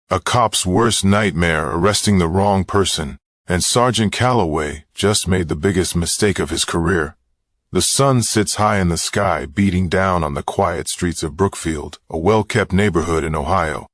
A cop's worst nightmare, arresting the wrong person, and Sergeant Calloway just made the biggest mistake of his career. The sun sits high in the sky, beating down on the quiet streets of Brookfield, a well-kept neighborhood in Ohio.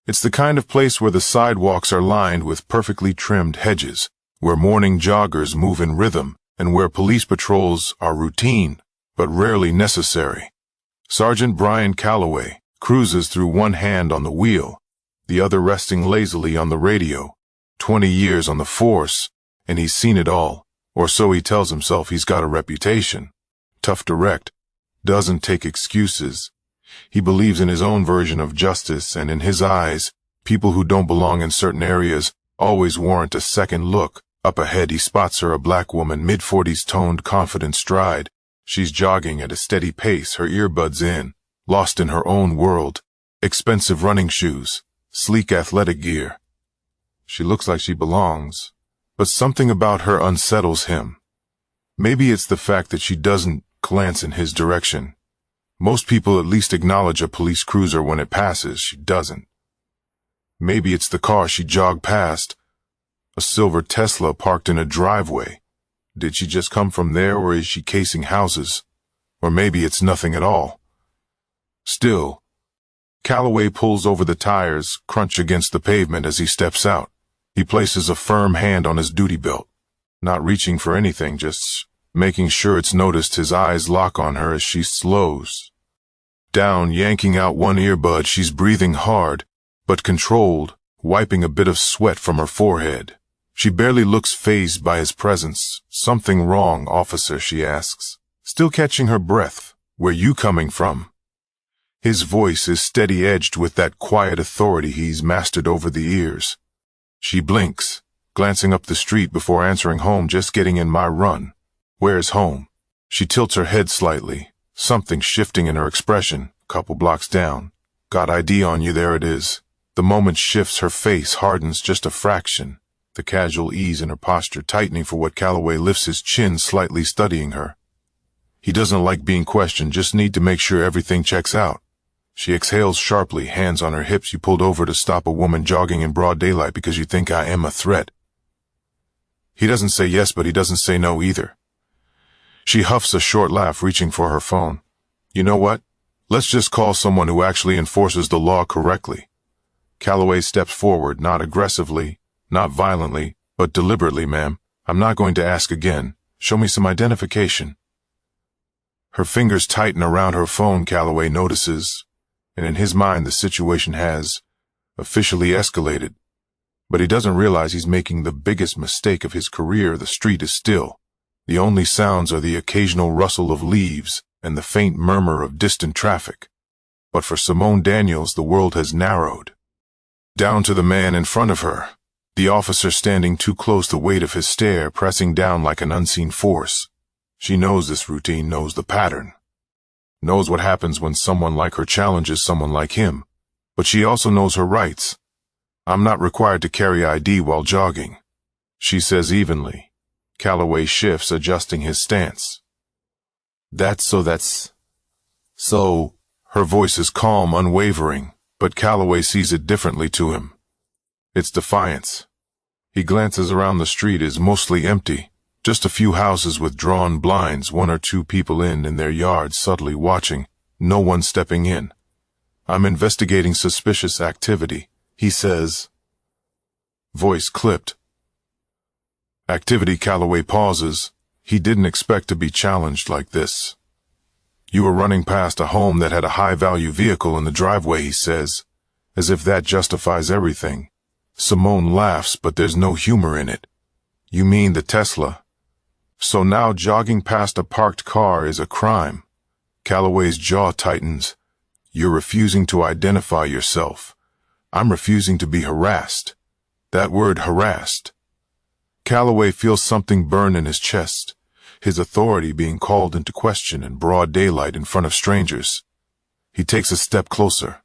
It's the kind of place where the sidewalks are lined with perfectly trimmed hedges, where morning joggers move in rhythm, and where police patrols are routine, but rarely necessary. Sergeant Brian Calloway cruises through, one hand on the wheel, the other resting lazily on the radio. 20 years on the force, and he's seen it all, or so he tells himself. He's got a reputation. Tough, direct, doesn't take excuses. He believes in his own version of justice, and in his eyes, people who don't belong in certain areas always warrant a second look. Up ahead he spots her, a black woman, mid-40s, toned, confident stride. She's jogging at a steady pace, her earbuds in, lost in her own world. Expensive running shoes, sleek athletic gear. She looks like she belongs, but something about her unsettles him. Maybe it's the fact that she doesn't glance in his direction. Most people at least acknowledge a police cruiser when it passes. She doesn't. Maybe it's the car she jogged past, a silver Tesla parked in a driveway. Did she just come from there, or is she casing houses? Or maybe it's nothing at all. Still, Calloway pulls over, the tires crunch against the pavement as he steps out. He places a firm hand on his duty belt, not reaching for anything, just making sure it's noticed. His eyes lock on her as she slows down, yanking out one earbud. She's breathing hard, but controlled, wiping a bit of sweat from her forehead. She barely looks fazed by his presence. "Something wrong, officer?" she asks, still catching her breath. "Where you coming from?" His voice is steady-edged with that quiet authority he's mastered over the years. She blinks, glancing up the street before answering. "Home, just getting in my run." "Where's home?" She tilts her head slightly, something shifting in her expression. "Couple blocks down." "Got ID on you?" "There it is." The moment shifts, her face hardens just a fraction, the casual ease in her posture tightening for what Calloway lifts his chin slightly, studying her. He doesn't like being questioned, just need to make sure everything checks out. She exhales sharply, hands on her hips. "You pulled over to stop a woman jogging in broad daylight because you think I am a threat?" He doesn't say yes, but he doesn't say no either. She huffs a short laugh, reaching for her phone. "You know what? Let's just call someone who actually enforces the law correctly." Calloway steps forward, not aggressively, not violently, but deliberately. "Ma'am, I'm not going to ask again. Show me some identification." Her fingers tighten around her phone. Calloway notices, and in his mind the situation has officially escalated. But he doesn't realize he's making the biggest mistake of his career. The street is still. The only sounds are the occasional rustle of leaves and the faint murmur of distant traffic. But for Simone Daniels, the world has narrowed down to the man in front of her, the officer standing too close, the weight of his stare pressing down like an unseen force. She knows this routine, knows the pattern, knows what happens when someone like her challenges someone like him, but she also knows her rights. "I'm not required to carry ID while jogging," she says evenly. Calloway shifts, adjusting his stance. That's so. Her voice is calm, unwavering, but Calloway sees it differently to him. It's defiance. He glances around. The street is mostly empty. Just a few houses with drawn blinds, one or two people in their yards subtly watching, no one stepping in. "I'm investigating suspicious activity," he says, voice clipped. "Activity?" Calloway pauses. He didn't expect to be challenged like this. "You were running past a home that had a high-value vehicle in the driveway," he says, as if that justifies everything. Simone laughs, but there's no humor in it. "You mean the Tesla?" So now jogging past a parked car is a crime. Calloway's jaw tightens. "You're refusing to identify yourself. I'm refusing to be harassed." That word, harassed. Calloway feels something burn in his chest, his authority being called into question in broad daylight in front of strangers. He takes a step closer.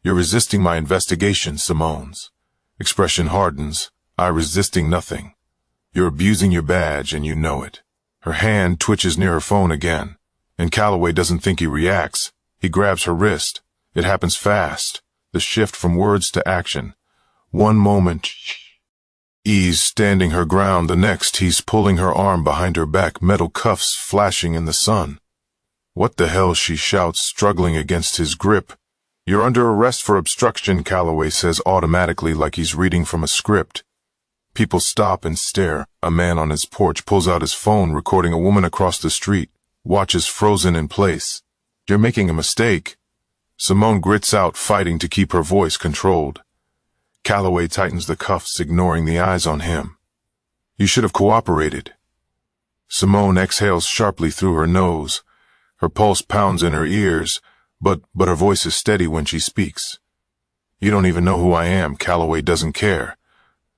"You're resisting my investigation," Simone's expression hardens. "I resisting nothing. You're abusing your badge, and you know it." Her hand twitches near her phone again, and Calloway doesn't think he reacts. He grabs her wrist. It happens fast, the shift from words to action, One moment, he's standing her ground, the next he's pulling her arm behind her back, metal cuffs flashing in the sun. "What the hell?" she shouts, struggling against his grip. "You're under arrest for obstruction," Calloway says automatically, like he's reading from a script. People stop and stare. A man on his porch pulls out his phone, recording a woman across the street, watches frozen in place. "You're making a mistake." Simone grits out, fighting to keep her voice controlled. Calloway tightens the cuffs, ignoring the eyes on him. "You should have cooperated." Simone exhales sharply through her nose. Her pulse pounds in her ears, but her voice is steady when she speaks. "You don't even know who I am." Calloway doesn't care.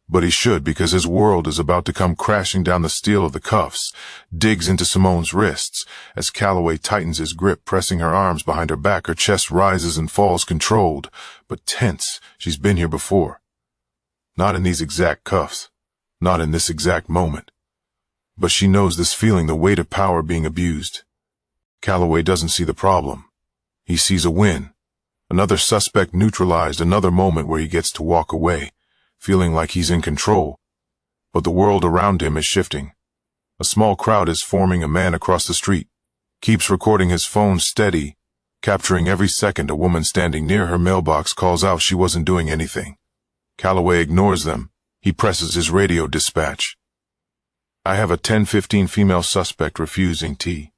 But he should, because his world is about to come crashing down. The steel of the cuffs digs into Simone's wrists. As Calloway tightens his grip, pressing her arms behind her back, her chest rises and falls, controlled, but tense. She's been here before. Not in these exact cuffs. Not in this exact moment. But she knows this feeling, the weight of power being abused. Calloway doesn't see the problem. He sees a win. Another suspect neutralized, another moment where he gets to walk away, feeling like he's in control. But the world around him is shifting. A small crowd is forming. A man across the street keeps recording his phone steady, capturing every second. A woman standing near her mailbox calls out she wasn't doing anything. Calloway ignores them. He presses his radio dispatch. "I have a 10:15 female suspect refusing tea."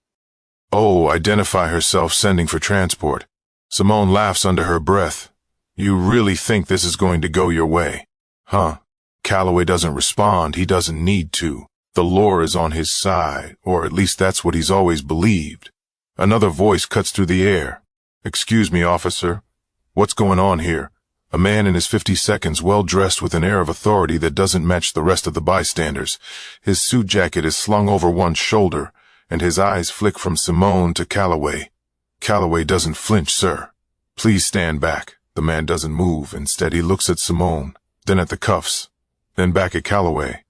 "Oh, identify herself, sending for transport." Simone laughs under her breath. "You really think this is going to go your way? Huh?" Calloway doesn't respond. He doesn't need to. The law is on his side, or at least that's what he's always believed. Another voice cuts through the air. "Excuse me, officer. What's going on here?" A man in his 50s, well-dressed with an air of authority that doesn't match the rest of the bystanders. His suit jacket is slung over one shoulder, and his eyes flick from Simone to Calloway. Calloway doesn't flinch. "Sir, please stand back." The man doesn't move. Instead, he looks at Simone, then at the cuffs, then back at Calloway.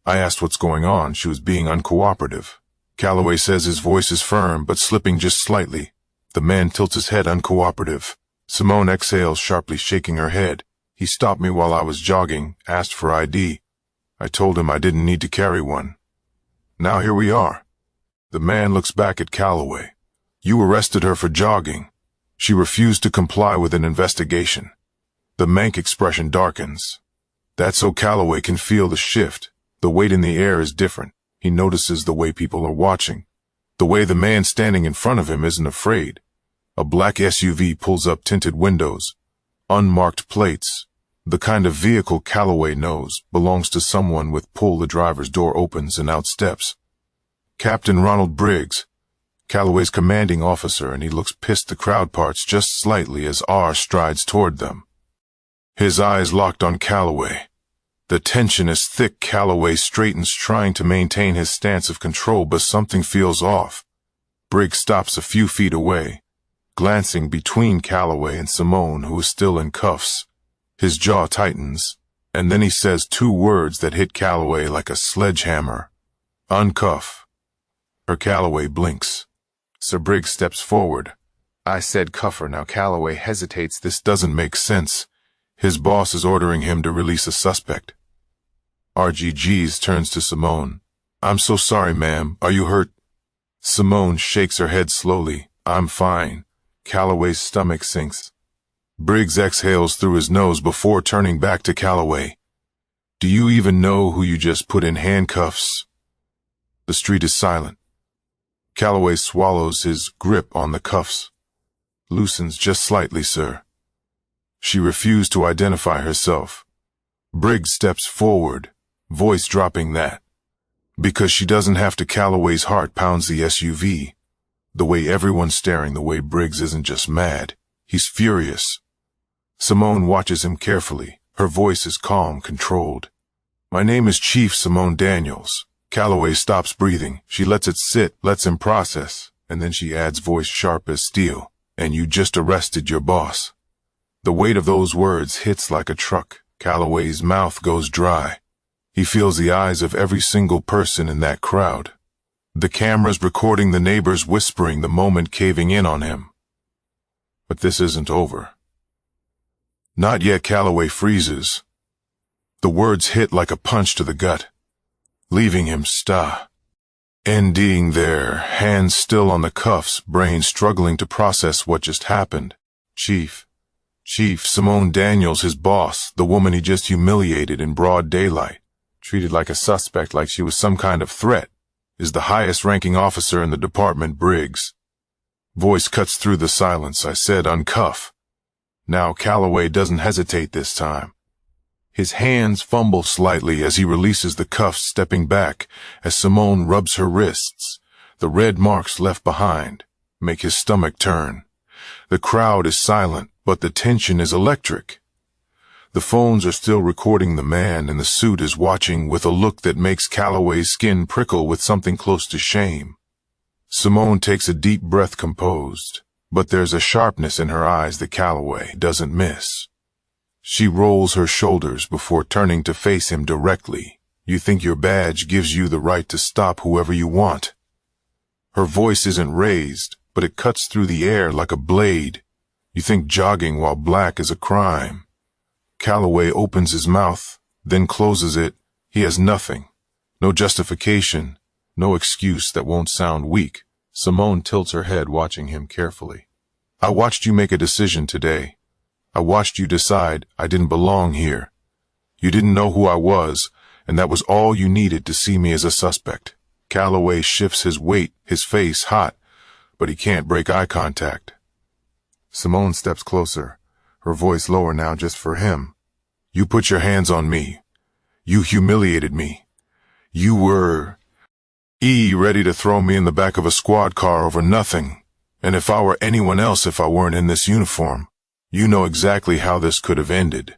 "I asked what's going on." She was being uncooperative. Calloway says, his voice is firm, but slipping just slightly. The man tilts his head, uncooperative. Simone exhales sharply, shaking her head. "He stopped me while I was jogging, asked for ID. I told him I didn't need to carry one. Now here we are." The man looks back at Calloway. "You arrested her for jogging. She refused to comply with an investigation." The Mank expression darkens. That's so Calloway can feel the shift. The weight in the air is different. He notices the way people are watching. The way the man standing in front of him isn't afraid. A black SUV pulls up, tinted windows, unmarked plates. The kind of vehicle Calloway knows belongs to someone with pull. The driver's door opens and out steps Captain Ronald Briggs, Calloway's commanding officer, and he looks pissed. The crowd parts just slightly as R strides toward them. His eyes locked on Calloway. The tension is thick. Calloway straightens, trying to maintain his stance of control, but something feels off. Briggs stops a few feet away, glancing between Calloway and Simone, who is still in cuffs. His jaw tightens, and then he says two words that hit Calloway like a sledgehammer. "Uncuff." Her Calloway blinks. Sir Briggs steps forward. "I said cuff her." Now Calloway hesitates. This doesn't make sense. His boss is ordering him to release a suspect. RGG's turns to Simone. "I'm so sorry, ma'am. Are you hurt?" Simone shakes her head slowly. "I'm fine." Calloway's stomach sinks. Briggs exhales through his nose before turning back to Calloway. "Do you even know who you just put in handcuffs?" The street is silent. Calloway swallows his grip on the cuffs. "Loosens just slightly, sir." She refused to identify herself. Briggs steps forward, voice dropping that. Because she doesn't have to. Calloway's heart pounds. The SUV. The way everyone's staring, the way Briggs isn't just mad, he's furious. Simone watches him carefully. Her voice is calm, controlled. "My name is Chief Simone Daniels." Calloway stops breathing. She lets it sit, lets him process, and then she adds, voice sharp as steel, "And you just arrested your boss." The weight of those words hits like a truck. Calloway's mouth goes dry. He feels the eyes of every single person in that crowd. The cameras recording, the neighbors whispering, the moment caving in on him. But this isn't over. Not yet. Calloway freezes. The words hit like a punch to the gut, leaving him ending there, hands still on the cuffs, brain struggling to process what just happened. Chief Simone Daniels, his boss, the woman he just humiliated in broad daylight, treated like a suspect, like she was some kind of threat, is the highest-ranking officer in the department, Briggs. Voice cuts through the silence. I said, uncuff. Now Calloway doesn't hesitate this time. His hands fumble slightly as he releases the cuffs, stepping back as Simone rubs her wrists. The red marks left behind make his stomach turn. The crowd is silent, but the tension is electric. The phones are still recording. The man in the suit is watching with a look that makes Calloway's skin prickle with something close to shame. Simone takes a deep breath, composed, but there's a sharpness in her eyes that Calloway doesn't miss. She rolls her shoulders before turning to face him directly. You think your badge gives you the right to stop whoever you want? Her voice isn't raised, but it cuts through the air like a blade. You think jogging while black is a crime? Calloway opens his mouth, then closes it. He has nothing. No justification. No excuse that won't sound weak. Simone tilts her head, watching him carefully. I watched you make a decision today. I watched you decide I didn't belong here. You didn't know who I was, and that was all you needed to see me as a suspect. Calloway shifts his weight, his face hot, but he can't break eye contact. Simone steps closer, her voice lower now just for him. You put your hands on me. You humiliated me. You were ready to throw me in the back of a squad car over nothing. And if I were anyone else, if I weren't in this uniform, you know exactly how this could have ended.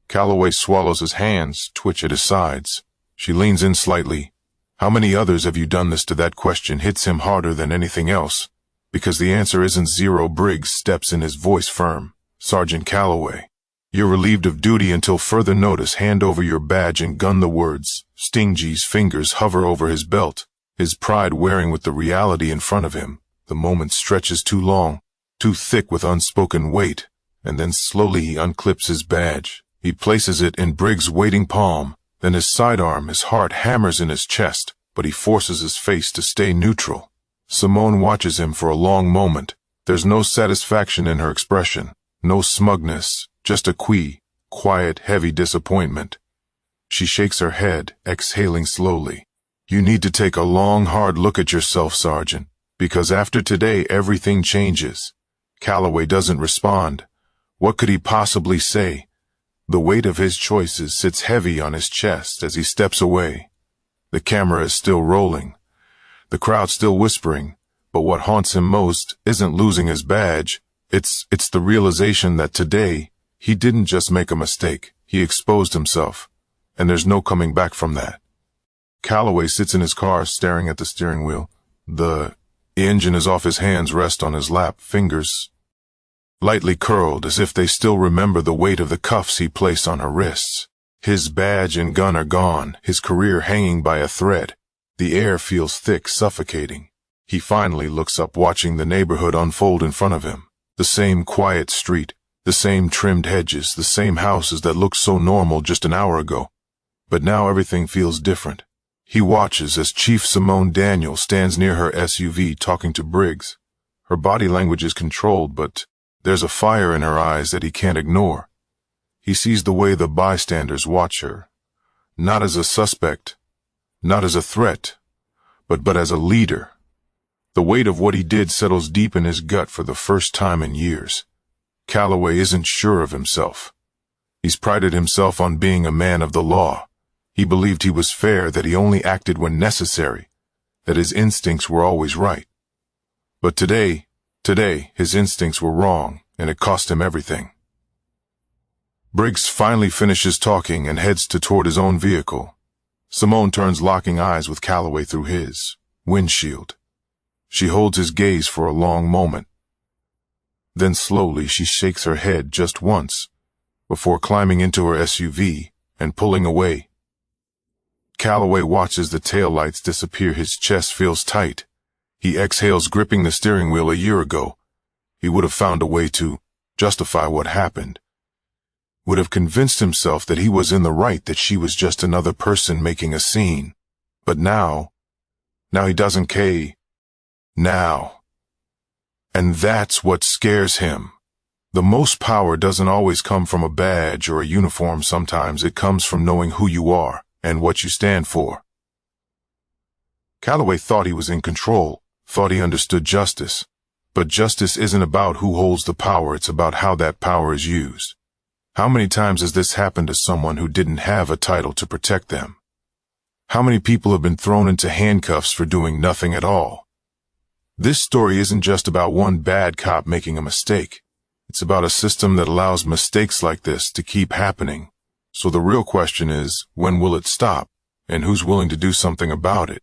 Calloway swallows his hands, twitch at his sides. She leans in slightly. How many others have you done this to? That question hits him harder than anything else, because the answer isn't zero. Briggs steps in, his voice firm. Sergeant Calloway, you're relieved of duty until further notice. Hand over your badge and gun. The words, Stingy's fingers hover over his belt, his pride wearing with the reality in front of him. The moment stretches too long, too thick with unspoken weight, and then slowly he unclips his badge. He places it in Briggs' waiting palm, then his sidearm. His heart hammers in his chest, but he forces his face to stay neutral. Simone watches him for a long moment. There's no satisfaction in her expression, no smugness, just a quiet, heavy disappointment. She shakes her head, exhaling slowly. You need to take a long, hard look at yourself, Sergeant, because after today everything changes. Calloway doesn't respond. What could he possibly say? The weight of his choices sits heavy on his chest as he steps away. The camera is still rolling. The crowd still whispering, but what haunts him most isn't losing his badge. It's the realization that today he didn't just make a mistake. He exposed himself, and there's no coming back from that. Calloway sits in his car, staring at the steering wheel. The engine is off. His hands rest on his lap, fingers lightly curled as if they still remember the weight of the cuffs he placed on her wrists. His badge and gun are gone, his career hanging by a thread. The air feels thick, suffocating. He finally looks up, watching the neighborhood unfold in front of him. The same quiet street, the same trimmed hedges, the same houses that looked so normal just an hour ago. But now everything feels different. He watches as Chief Simone Daniels stands near her SUV talking to Briggs. Her body language is controlled, but there's a fire in her eyes that he can't ignore. He sees the way the bystanders watch her, not as a suspect, not as a threat, but as a leader. The weight of what he did settles deep in his gut for the first time in years. Calloway isn't sure of himself. He's prided himself on being a man of the law. He believed he was fair, that he only acted when necessary, that his instincts were always right. But today, his instincts were wrong, and it cost him everything. Briggs finally finishes talking and heads toward his own vehicle. Simone turns, locking eyes with Calloway through his windshield. She holds his gaze for a long moment. Then slowly she shakes her head just once, before climbing into her SUV and pulling away. Calloway watches the taillights disappear. His chest feels tight. He exhales, gripping the steering wheel. A year ago, he would have found a way to justify what happened. would have convinced himself that he was in the right, that she was just another person making a scene. But now he doesn't care. Now. And that's what scares him. The most power doesn't always come from a badge or a uniform. Sometimes it comes from knowing who you are and what you stand for. Calloway thought he was in control, thought he understood justice. But justice isn't about who holds the power, it's about how that power is used. How many times has this happened to someone who didn't have a title to protect them? How many people have been thrown into handcuffs for doing nothing at all? This story isn't just about one bad cop making a mistake. It's about a system that allows mistakes like this to keep happening. So the real question is, when will it stop? And who's willing to do something about it?